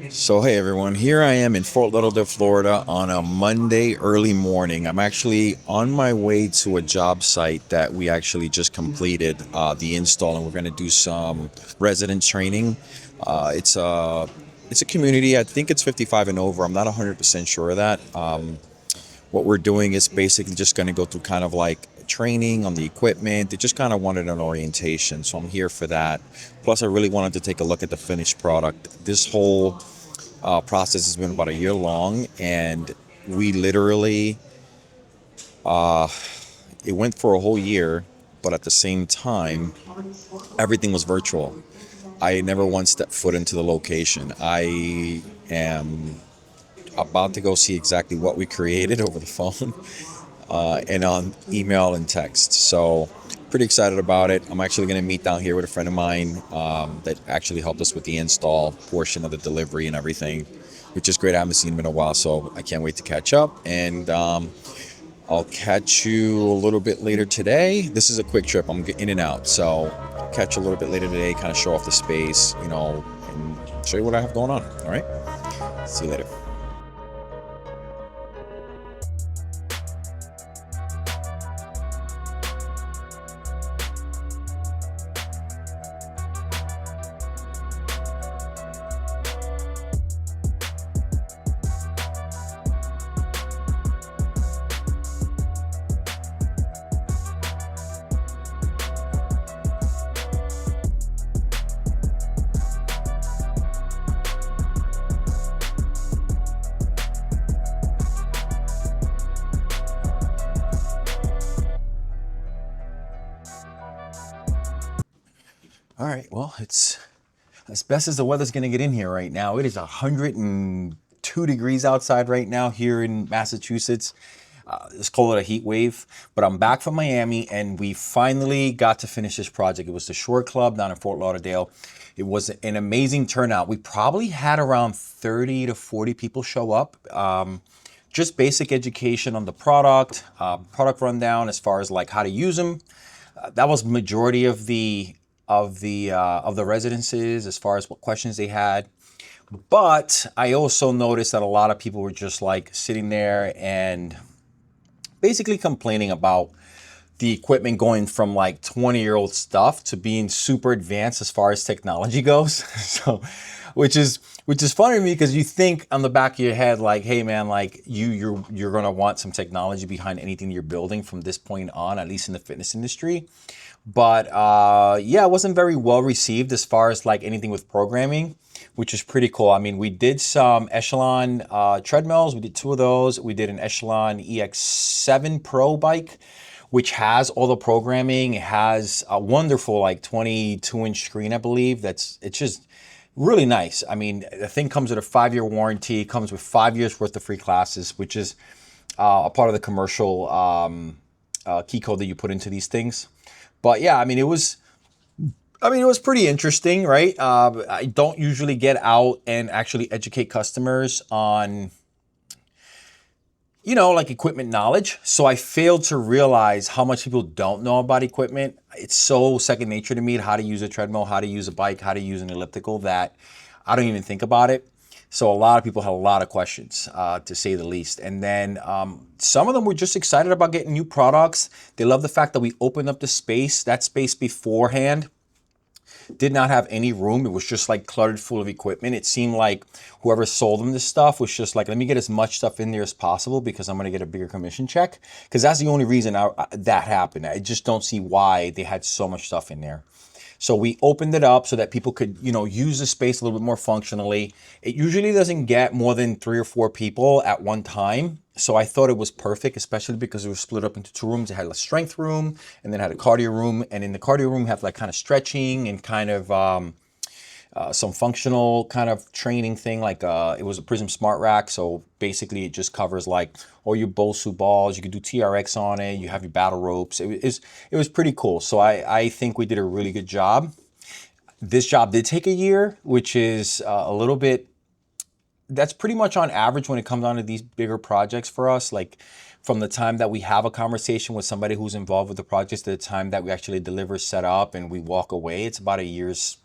So, hey everyone, here I am in Fort Lauderdale, Florida on a Monday early morning. I'm actually on my way to a job site that we actually just completed the install, and we're going to do some resident training. It's a community. I think it's 55 and over. I'm not 100% sure of that. What we're doing is basically just going to go through kind of like training on the equipment. They just kind of wanted an orientation, so I'm here for that. Plus, I really wanted to take a look at the finished product. This whole process has been about a year long, and we literally it went for a whole year, but at the same time, everything was virtual. I never once stepped foot into the location. I am about to go see exactly what we created over the phone and on email and text. So pretty excited about it. I'm actually going to meet down here with a friend of mine that actually helped us with the install portion of the delivery and everything, which is great. I haven't seen him in a while, so I can't wait to catch up. And I'll catch you a little bit later today. This is a quick trip. I'm in and out, so I'll catch you a little bit later today, kind of show off the space, and show you what I have going on. All right. See you later. All right. Well, it's as best as the weather's going to get in here right now. It is 102 degrees outside right now here in Massachusetts. Let's call it a heat wave. But I'm back from Miami, and we finally got to finish this project. It was the Shore Club down in Fort Lauderdale. It was an amazing turnout. We probably had around 30 to 40 people show up. Just basic education on the product rundown as far as like how to use them. That was majority of the residences as far as what questions they had. But I also noticed that a lot of people were just like sitting there and basically complaining about the equipment going from like 20-year-old stuff to being super advanced as far as technology goes. So, which is funny to me because you think on the back of your head like, hey man, like you're gonna want some technology behind anything you're building from this point on, at least in the fitness industry. But yeah, it wasn't very well received as far as like anything with programming, which is pretty cool. I mean, we did some Echelon treadmills. We did two of those. We did an Echelon EX7 Pro bike, which has all the programming. It has a wonderful like 22-inch screen, I believe. It's just really nice. I mean, the thing comes with a 5-year warranty. Comes with 5 years worth of free classes, which is a part of the commercial key code that you put into these things. But yeah, it was pretty interesting, right? I don't usually get out and actually educate customers on, like equipment knowledge. So I failed to realize how much people don't know about equipment. It's so second nature to me how to use a treadmill, how to use a bike, how to use an elliptical that I don't even think about it. So a lot of people had a lot of questions, to say the least. And then some of them were just excited about getting new products. They love the fact that we opened up the space. That space beforehand did not have any room. It was just like cluttered full of equipment. It seemed like whoever sold them this stuff was just like, let me get as much stuff in there as possible because I'm going to get a bigger commission check. Because that's the only reason that happened. I just don't see why they had so much stuff in there. So we opened it up so that people could, use the space a little bit more functionally. It usually doesn't get more than 3 or 4 people at one time. So I thought it was perfect, especially because it was split up into 2 rooms. It had a strength room and then had a cardio room. And in the cardio room, you have like kind of stretching and kind of some functional kind of training thing. Like it was a Prism Smart Rack. So basically it just covers like all your Bosu balls. You could do TRX on it. You have your battle ropes. It was pretty cool. So I think we did a really good job. This job did take a year, which is a little bit that's pretty much on average when it comes down to these bigger projects for us. Like from the time that we have a conversation with somebody who's involved with the project to the time that we actually deliver, set up, and we walk away, it's about a year's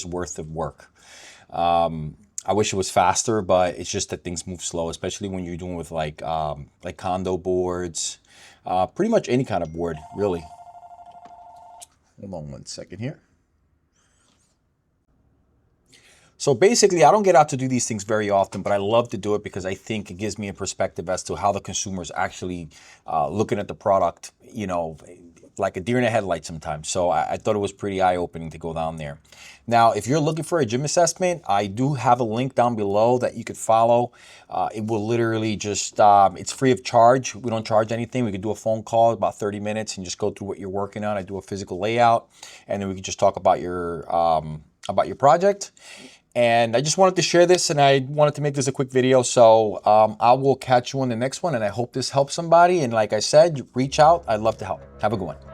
worth of work. I wish it was faster, but it's just that things move slow, especially when you're doing with like condo boards, pretty much any kind of board, really. Hold on one second here. So basically, I don't get out to do these things very often, but I love to do it because I think it gives me a perspective as to how the consumer is actually looking at the product, like a deer in a headlight sometimes. So I thought it was pretty eye-opening to go down there. Now, if you're looking for a gym assessment, I do have a link down below that you could follow. It will literally just, it's free of charge. We don't charge anything. We could do a phone call about 30 minutes and just go through what you're working on. I do a physical layout, and then we could just talk about your project. And I just wanted to share this, and I wanted to make this a quick video. So I will catch you on the next one, and I hope this helps somebody. And like I said, reach out. I'd love to help. Have a good one.